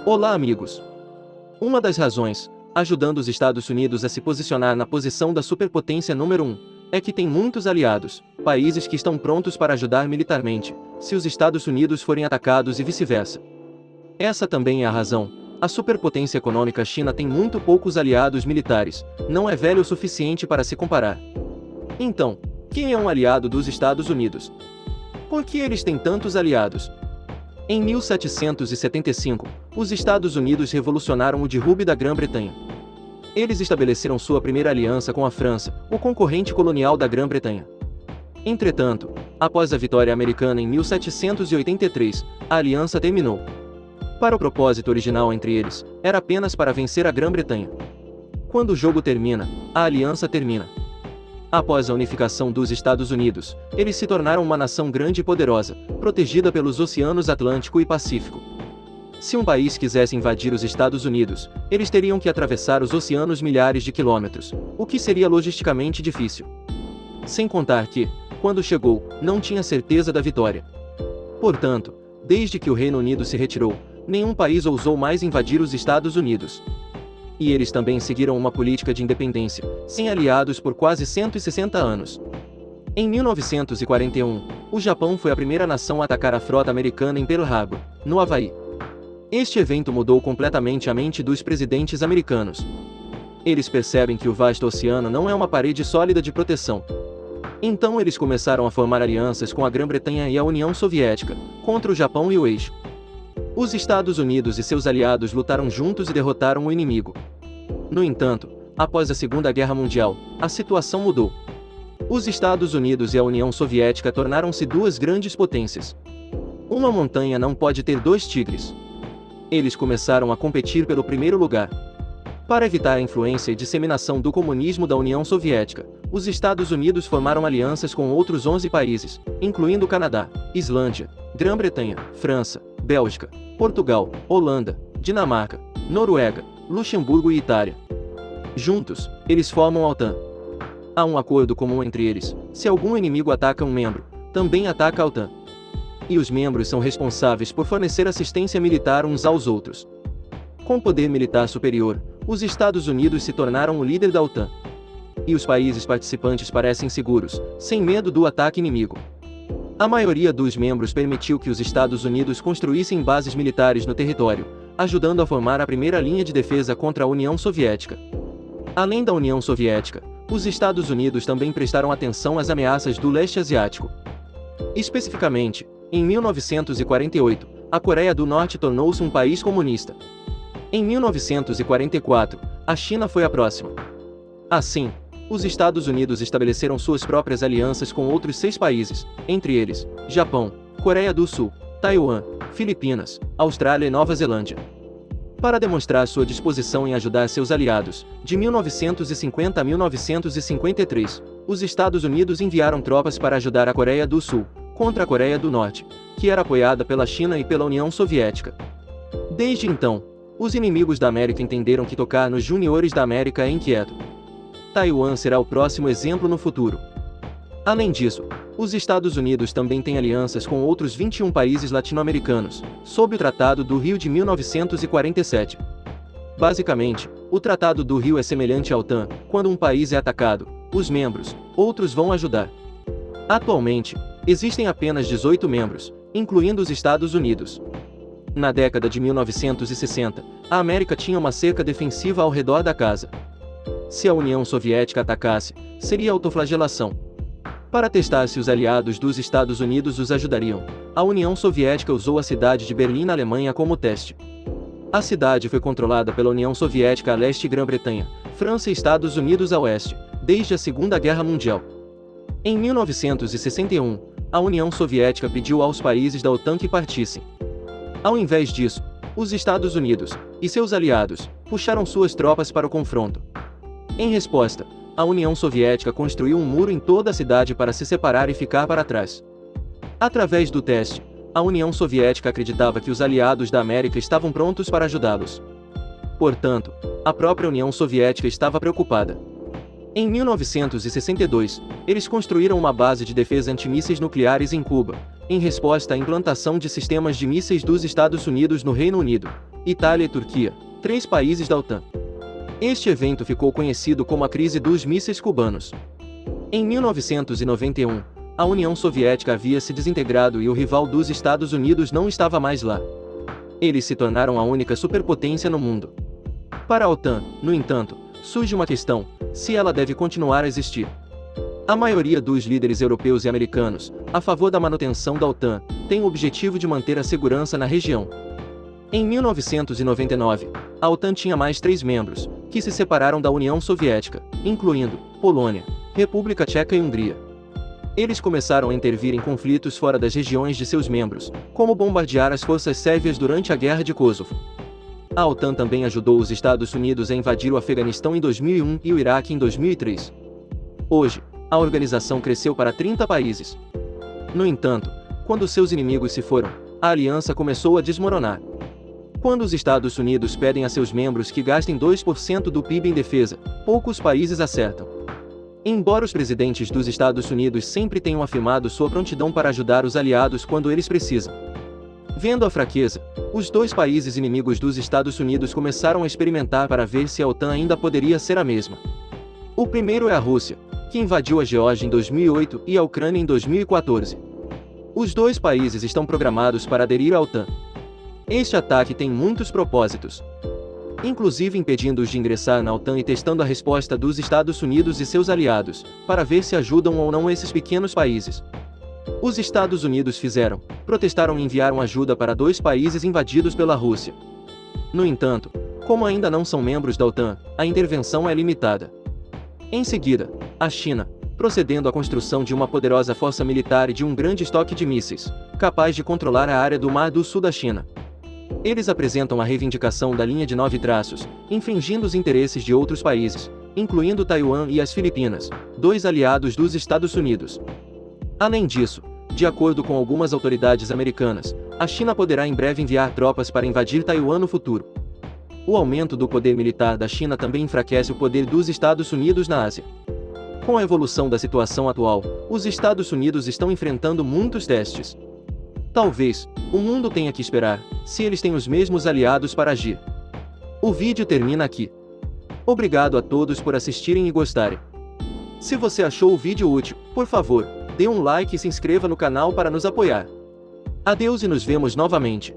Olá, amigos! Uma das razões, ajudando os Estados Unidos a se posicionar na posição da superpotência número 1, é que tem muitos aliados, países que estão prontos para ajudar militarmente, se os Estados Unidos forem atacados e vice-versa. Essa também é a razão. A superpotência econômica China tem muito poucos aliados militares, não é velho o suficiente para se comparar. Então, quem é um aliado dos Estados Unidos? Por que eles têm tantos aliados? Em 1775, os Estados Unidos revolucionaram o derrube da Grã-Bretanha. Eles estabeleceram sua primeira aliança com a França, o concorrente colonial da Grã-Bretanha. Entretanto, após a vitória americana em 1783, a aliança terminou. Para o propósito original entre eles, era apenas para vencer a Grã-Bretanha. Quando o jogo termina, a aliança termina. Após a unificação dos Estados Unidos, eles se tornaram uma nação grande e poderosa, protegida pelos oceanos Atlântico e Pacífico. Se um país quisesse invadir os Estados Unidos, eles teriam que atravessar os oceanos milhares de quilômetros, o que seria logisticamente difícil. Sem contar que, quando chegou, não tinha certeza da vitória. Portanto, desde que o Reino Unido se retirou, nenhum país ousou mais invadir os Estados Unidos. E eles também seguiram uma política de independência, sem aliados por quase 160 anos. Em 1941, o Japão foi a primeira nação a atacar a frota americana em Pearl Harbor, no Havaí. Este evento mudou completamente a mente dos presidentes americanos. Eles percebem que o vasto oceano não é uma parede sólida de proteção. Então eles começaram a formar alianças com a Grã-Bretanha e a União Soviética, contra o Japão e o eixo. Os Estados Unidos e seus aliados lutaram juntos e derrotaram o inimigo. No entanto, após a Segunda Guerra Mundial, a situação mudou. Os Estados Unidos e a União Soviética tornaram-se duas grandes potências. Uma montanha não pode ter dois tigres. Eles começaram a competir pelo primeiro lugar. Para evitar a influência e disseminação do comunismo da União Soviética, os Estados Unidos formaram alianças com outros 11 países, incluindo Canadá, Islândia, Grã-Bretanha, França, Bélgica, Portugal, Holanda, Dinamarca, Noruega, Luxemburgo e Itália. Juntos, eles formam a OTAN. Há um acordo comum entre eles: se algum inimigo ataca um membro, também ataca a OTAN. E os membros são responsáveis por fornecer assistência militar uns aos outros. Com poder militar superior, os Estados Unidos se tornaram o líder da OTAN. E os países participantes parecem seguros, sem medo do ataque inimigo. A maioria dos membros permitiu que os Estados Unidos construíssem bases militares no território, ajudando a formar a primeira linha de defesa contra a União Soviética. Além da União Soviética, os Estados Unidos também prestaram atenção às ameaças do leste asiático. Especificamente, em 1948, a Coreia do Norte tornou-se um país comunista. Em 1944, a China foi a próxima. Assim, os Estados Unidos estabeleceram suas próprias alianças com outros 6 países, entre eles, Japão, Coreia do Sul, Taiwan, Filipinas, Austrália e Nova Zelândia. Para demonstrar sua disposição em ajudar seus aliados, de 1950 a 1953, os Estados Unidos enviaram tropas para ajudar a Coreia do Sul, contra a Coreia do Norte, que era apoiada pela China e pela União Soviética. Desde então, os inimigos da América entenderam que tocar nos juniores da América é inquieto. Taiwan será o próximo exemplo no futuro. Além disso, os Estados Unidos também têm alianças com outros 21 países latino-americanos, sob o Tratado do Rio de 1947. Basicamente, o Tratado do Rio é semelhante ao OTAN: quando um país é atacado, os membros, outros vão ajudar. Atualmente, existem apenas 18 membros, incluindo os Estados Unidos. Na década de 1960, a América tinha uma cerca defensiva ao redor da casa. Se a União Soviética atacasse, seria autoflagelação. Para testar se os aliados dos Estados Unidos os ajudariam, a União Soviética usou a cidade de Berlim na Alemanha como teste. A cidade foi controlada pela União Soviética a leste e Grã-Bretanha, França e Estados Unidos a oeste, desde a Segunda Guerra Mundial. Em 1961, a União Soviética pediu aos países da OTAN que partissem. Ao invés disso, os Estados Unidos e seus aliados puxaram suas tropas para o confronto. Em resposta, a União Soviética construiu um muro em toda a cidade para se separar e ficar para trás. Através do teste, a União Soviética acreditava que os aliados da América estavam prontos para ajudá-los. Portanto, a própria União Soviética estava preocupada. Em 1962, eles construíram uma base de defesa antimísseis nucleares em Cuba, em resposta à implantação de sistemas de mísseis dos Estados Unidos no Reino Unido, Itália e Turquia, 3 países da OTAN. Este evento ficou conhecido como a crise dos mísseis cubanos. Em 1991, a União Soviética havia se desintegrado e o rival dos Estados Unidos não estava mais lá. Eles se tornaram a única superpotência no mundo. Para a OTAN, no entanto, surge uma questão: se ela deve continuar a existir. A maioria dos líderes europeus e americanos, a favor da manutenção da OTAN, tem o objetivo de manter a segurança na região. Em 1999, a OTAN tinha mais 3 membros, que se separaram da União Soviética, incluindo Polônia, República Tcheca e Hungria. Eles começaram a intervir em conflitos fora das regiões de seus membros, como bombardear as forças sérvias durante a Guerra de Kosovo. A OTAN também ajudou os Estados Unidos a invadir o Afeganistão em 2001 e o Iraque em 2003. Hoje, a organização cresceu para 30 países. No entanto, quando seus inimigos se foram, a aliança começou a desmoronar. Quando os Estados Unidos pedem a seus membros que gastem 2% do PIB em defesa, poucos países acertam. Embora os presidentes dos Estados Unidos sempre tenham afirmado sua prontidão para ajudar os aliados quando eles precisam. Vendo a fraqueza, os 2 países inimigos dos Estados Unidos começaram a experimentar para ver se a OTAN ainda poderia ser a mesma. O primeiro é a Rússia, que invadiu a Geórgia em 2008 e a Ucrânia em 2014. Os 2 países estão programados para aderir à OTAN. Este ataque tem muitos propósitos, inclusive impedindo-os de ingressar na OTAN e testando a resposta dos Estados Unidos e seus aliados, para ver se ajudam ou não esses pequenos países. Os Estados Unidos protestaram e enviaram ajuda para 2 países invadidos pela Rússia. No entanto, como ainda não são membros da OTAN, a intervenção é limitada. Em seguida, a China, procedendo à construção de uma poderosa força militar e de um grande estoque de mísseis, capaz de controlar a área do Mar do Sul da China. Eles apresentam a reivindicação da linha de 9 traços, infringindo os interesses de outros países, incluindo Taiwan e as Filipinas, 2 aliados dos Estados Unidos. Além disso, de acordo com algumas autoridades americanas, a China poderá em breve enviar tropas para invadir Taiwan no futuro. O aumento do poder militar da China também enfraquece o poder dos Estados Unidos na Ásia. Com a evolução da situação atual, os Estados Unidos estão enfrentando muitos testes. Talvez, o mundo tenha que esperar, se eles têm os mesmos aliados para agir. O vídeo termina aqui. Obrigado a todos por assistirem e gostarem. Se você achou o vídeo útil, por favor, dê um like e se inscreva no canal para nos apoiar. Adeus e nos vemos novamente.